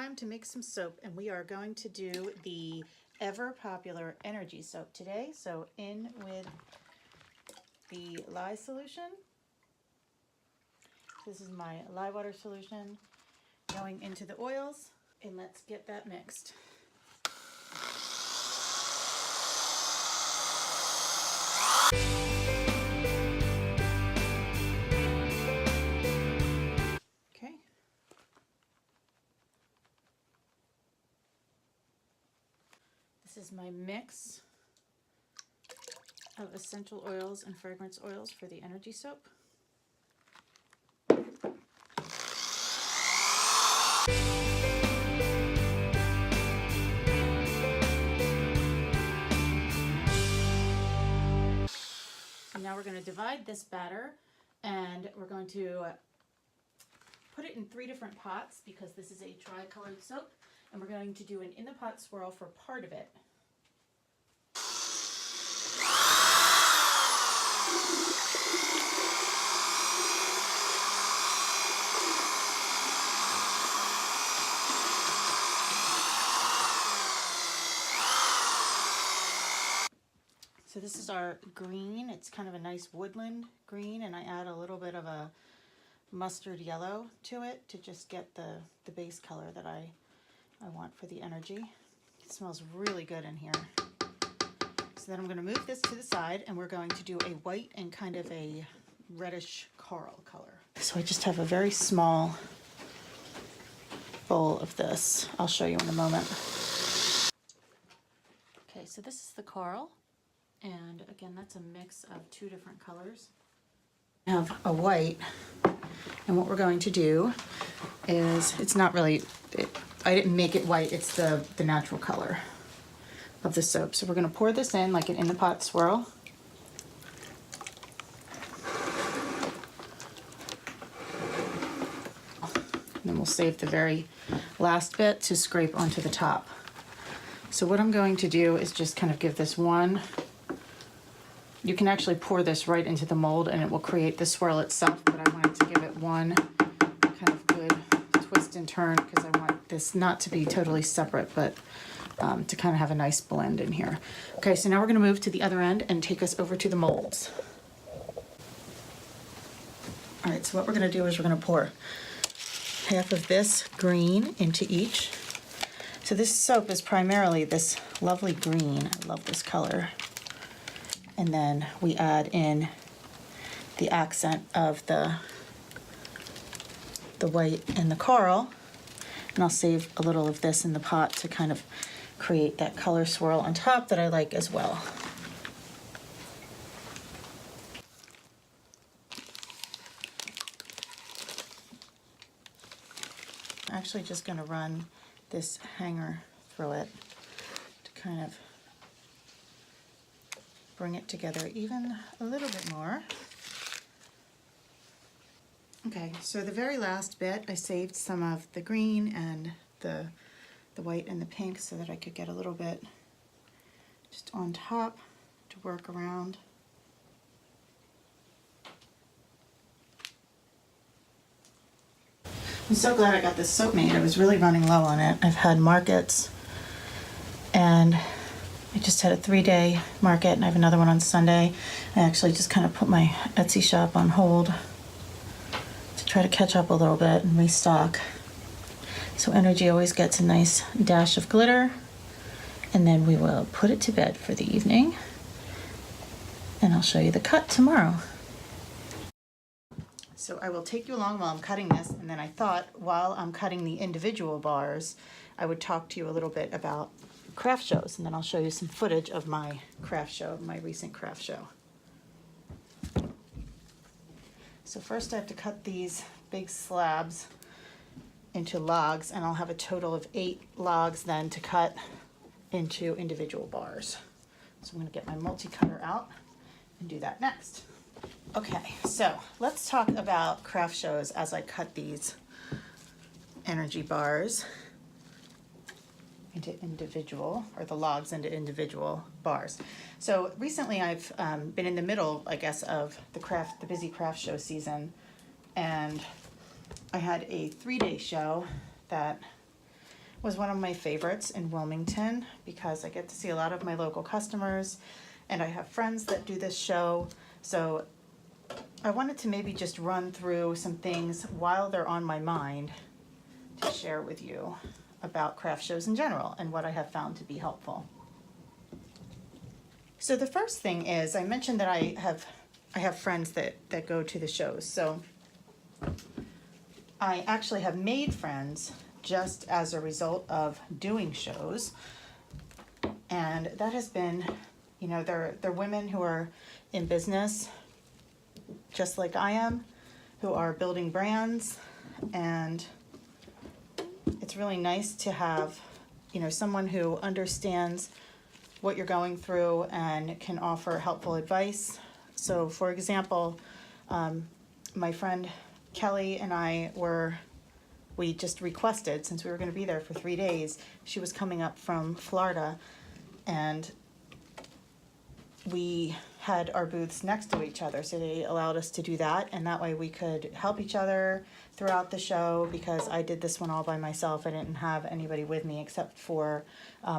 time to make some soap, and we are going to do the ever popular energy soap today. So in with the lye solution. This is my lye water solution going into the oils, and let's get that mixed. Okay. This is my mix of essential oils and fragrance oils for the energy soap. And now we're going to divide this batter, and we're going to put it in 3 different pots because this is a tri-colored soap, and we're going to do an in the pot swirl for part of it. So this is our green. It's kind of a nice woodland green, and I add a little bit of a mustard yellow to it to just get the base color that I want for the energy. It smells really good in here. So then I'm going to move this to the side, and we're going to do a white and kind of a reddish coral color. So I just have a very small bowl of this. I'll show you in a moment. Okay, so this is the coral. And again, that's a mix of 2 different colors. I have a white, and what we're going to do is, it's not really, I didn't make it white, it's the natural color of the soap. So we're going to pour this in like an in the pot swirl. And then we'll save the very last bit to scrape onto the top. So what I'm going to do is just kind of give this one. You can actually pour this right into the mold and it will create the swirl itself, but I wanted to give it one kind of good twist and turn because I want this not to be totally separate, but to kind of have a nice blend in here. Okay, so now we're going to move to the other end and take us over to the molds. All right, so what we're going to do is we're going to pour half of this green into each. So this soap is primarily this lovely green. I love this color. And then we add in the accent of the white and the coral. And I'll save a little of this in the pot to kind of create that color swirl on top that I like as well. I'm actually just going to run this hanger through it to kind of bring it together even a little bit more. Okay, so the very last bit, I saved some of the green and the white and the pink so that I could get a little bit just on top to work around. I'm so glad I got this soap made. I was really running low on it. I've had markets, and I just had a 3-day market, and I have another one on Sunday. I actually just kind of put my Etsy shop on hold to try to catch up a little bit and restock. So Energy always gets a nice dash of glitter, and then we will put it to bed for the evening, and I'll show you the cut tomorrow. So I will take you along while I'm cutting this, and then I thought while I'm cutting the individual bars, I would talk to you a little bit about craft shows, and then I'll show you some footage of my craft show, my recent craft show. So first I have to cut these big slabs into logs, and I'll have a total of 8 logs then to cut into individual bars. So I'm going to get my multi-cutter out and do that next. Okay, so let's talk about craft shows as I cut these energy bars into individual, or the logs into individual bars. So recently I've been in the middle, I guess, of the busy craft show season, and I had a 3-day show that was one of my favorites in Wilmington because I get to see a lot of my local customers and I have friends that do this show. So I wanted to maybe just run through some things while they're on my mind to share with you about craft shows in general and what I have found to be helpful. So the first thing is, I mentioned that I have friends that go to the shows. So I actually have made friends just as a result of doing shows. And that has been, you know, they're women who are in business just like I am, who are building brands, and it's really nice to have, you know, someone who understands what you're going through and can offer helpful advice. So for example, my friend Kelly and we just requested, since we were going to be there for 3 days, she was coming up from Florida, and we had our booths next to each other, so they allowed us to do that, and that way we could help each other throughout the show, because I did this one all by myself. I didn't have anybody with me except for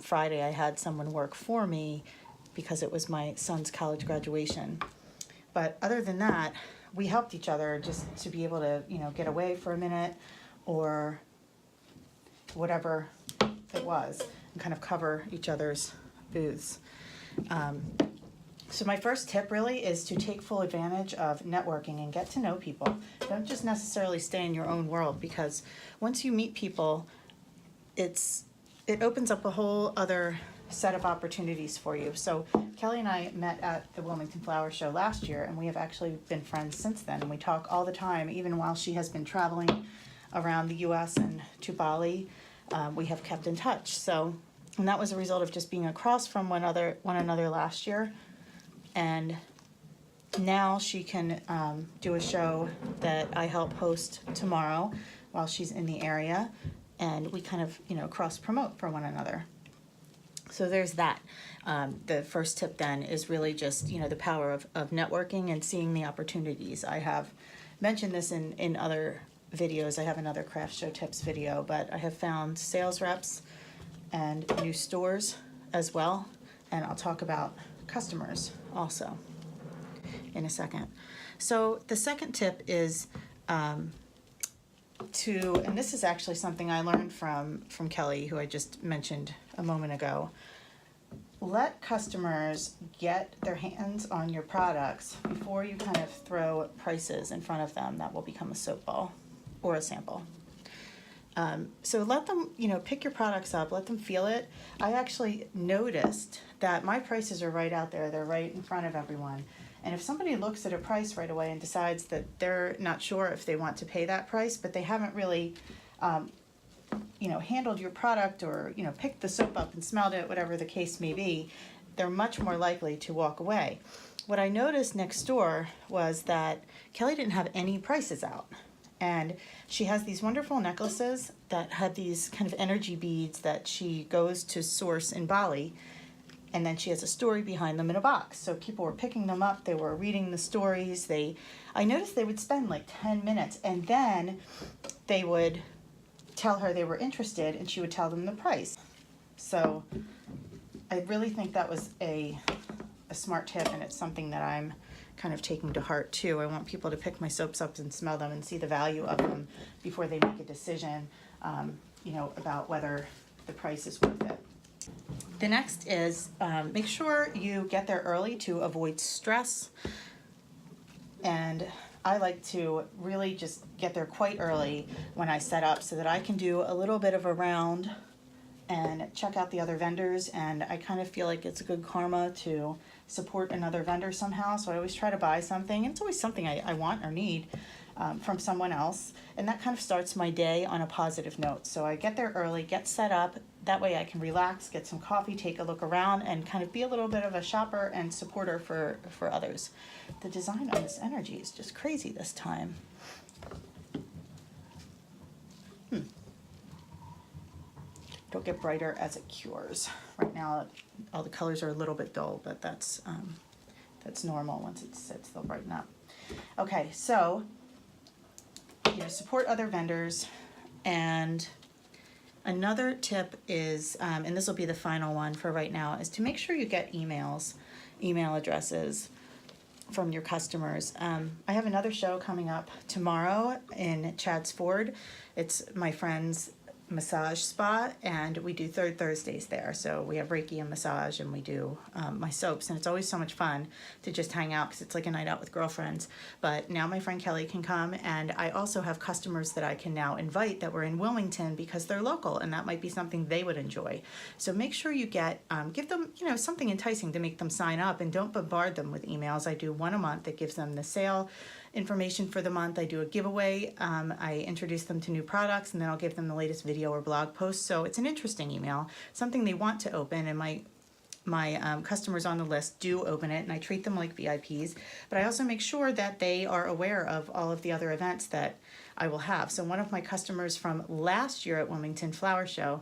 Friday. I had someone work for me because it was my son's college graduation. But other than that, we helped each other just to be able to, you know, get away for a minute or whatever it was, and kind of cover each other's booths. So my first tip really is to take full advantage of networking and get to know people. Don't just necessarily stay in your own world, because once you meet people, it opens up a whole other set of opportunities for you. So Kelly and I met at the Wilmington Flower Show last year, and we have actually been friends since then. And we talk all the time, even while she has been traveling around the U.S. and to Bali. We have kept in touch. So, and that was a result of just being across from one another last year. And now she can do a show that I help host tomorrow while she's in the area, and we kind of, you know, cross promote for one another. So there's that. The first tip then is really just, you know, the power of networking and seeing the opportunities. I have mentioned this in other videos. I have another craft show tips video, but I have found sales reps and new stores as well, and I'll talk about customers also in a second. So the second tip is and this is actually something I learned from Kelly, who I just mentioned a moment ago. Let customers get their hands on your products before you kind of throw prices in front of them that will become a soap ball or a sample. So let them, you know, pick your products up, let them feel it. I actually noticed that my prices are right out there. They're right in front of everyone. And if somebody looks at a price right away and decides that they're not sure if they want to pay that price, but they haven't really, you know, handled your product or, you know, picked the soap up and smelled it, whatever the case may be, they're much more likely to walk away. What I noticed next door was that Kelly didn't have any prices out. And she has these wonderful necklaces that had these kind of energy beads that she goes to source in Bali. And then she has a story behind them in a box. So people were picking them up. They were reading the stories. I noticed they would spend like 10 minutes. And then they would tell her they were interested, and she would tell them the price. So I really think that was a smart tip, and it's something that I'm kind of taking to heart too. I want people to pick my soaps up and smell them and see the value of them before they make a decision, you know, about whether the price is worth it. The next is make sure you get there early to avoid stress. And I like to really just get there quite early when I set up so that I can do a little bit of a round and check out the other vendors, and I kind of feel like it's a good karma to support another vendor somehow. So I always try to buy something, and it's always something I want or need from someone else, and that kind of starts my day on a positive note. So I get there early, get set up, that way I can relax, get some coffee, take a look around, and kind of be a little bit of a shopper and supporter for others. The design on this energy is just crazy this time. It'll get brighter as it cures. Right now, all the colors are a little bit dull, but that's normal. Once it sits, they'll brighten up. Okay, so you know, support other vendors, and Another tip is, and this will be the final one for right now, is to make sure you get email addresses from your customers. I have another show coming up tomorrow in Chadds Ford. It's my friend's massage spa, and we do third Thursdays there. So we have Reiki and massage, and we do my soaps, and it's always so much fun to just hang out because it's like a night out with girlfriends. But now my friend Kelly can come, and I also have customers that I can now invite that were in Wilmington because they're local, and that might be something they would enjoy. So make sure you give them, something enticing to make them sign up, and don't bombard them with emails. I do one a month that gives them the sale information for the month. I do a giveaway. I introduce them to new products, and then I'll give them the latest video or blog post. So it's an interesting email, something they want to open, and my customers on the list do open it, and I treat them like VIPs. But I also make sure that they are aware of all of the other events that I will have. So one of my customers from last year at Wilmington Flower Show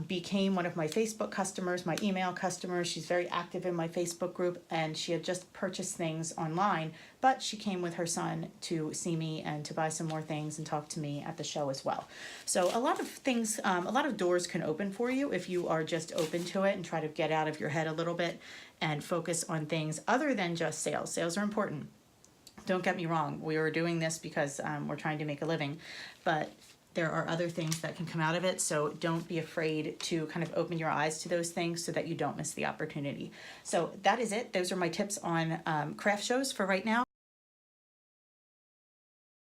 became one of my Facebook customers, my email customers. She's very active in my Facebook group, and she had just purchased things online, but she came with her son to see me and to buy some more things and talk to me at the show as well. So a lot of things, a lot of doors can open for you if you are just open to it and try to get out of your head a little bit and focus on things other than just sales. Sales are important. Don't get me wrong. We were doing this because we're trying to make a living, but there are other things that can come out of it. So don't be afraid to kind of open your eyes to those things so that you don't miss the opportunity. So that is it. Those are my tips on craft shows for right now.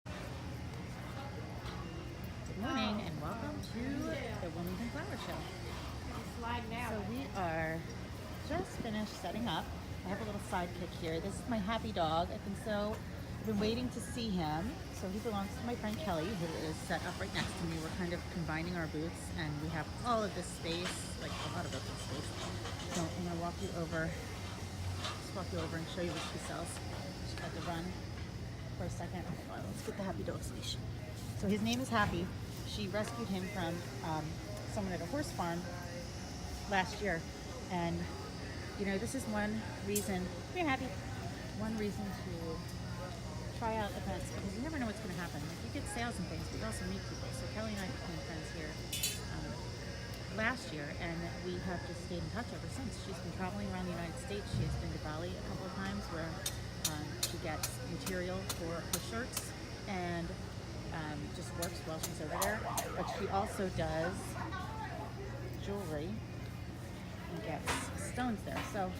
Good morning and welcome to the Wilmington Flower Show. So we are just finished setting up. I have a little sidekick here. This is my happy dog. I've been waiting to see him. So he belongs to my friend Kelly, who is set up right next to me. We're kind of combining our booths, and we have all of this space, like a lot of open space. So I'm gonna walk you over and show you what she sells. She had to run for a second. Hold on, let's get the Happy Dog station. So his name is Happy. She rescued him from someone at a horse farm last year, and this is one reason. We're happy. One reason to try out events, because you never know what's going to happen. Like, you get sales and things, but you also meet people. So Kelly and I became friends here last year, and we have just stayed in touch ever since. She's been traveling around the United States. She has been to Bali a couple of times, where she gets material for her shirts and just works while she's over there. But she also does jewelry and gets stones there. So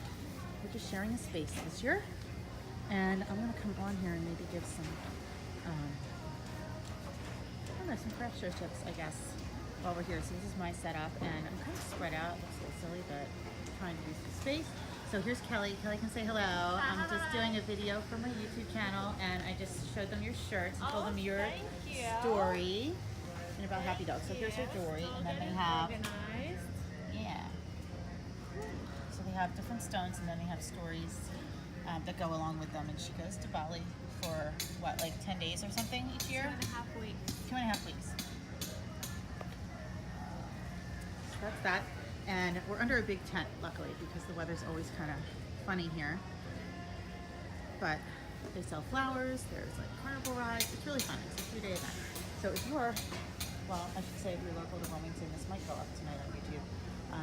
we're just sharing a space this year. And I'm gonna come on here and maybe give some, some craft show tips, I guess, while we're here. So this is my setup, and I'm kind of spread out. It looks a little silly, but I'm trying to use some space. So here's Kelly. Kelly can say hello. I'm just doing a video for my YouTube channel, and I just showed them your shirts and told them your story and about Happy Dog. So here's her jewelry, and then they have, so they have different stones, and then they have stories that go along with them. And she goes to Bali for what, like 10 days or something each year? 2.5 weeks. 2.5 weeks. So that's that. And we're under a big tent, luckily, because the weather's always kind of funny here. But they sell flowers, there's like carnival rides, it's really fun. It's a 3-day event. So if you're, well, I should say if you're local to Wilmington, this might go up tonight on YouTube.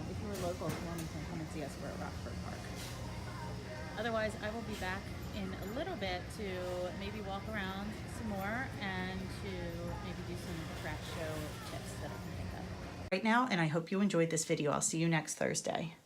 If you were local to Wilmington, come and see us. We're at Rockford Park. Otherwise, I will be back in a little bit to maybe walk around some more and to maybe do some craft show tips that I can think of right now. And I hope you enjoyed this video. I'll see you next Thursday.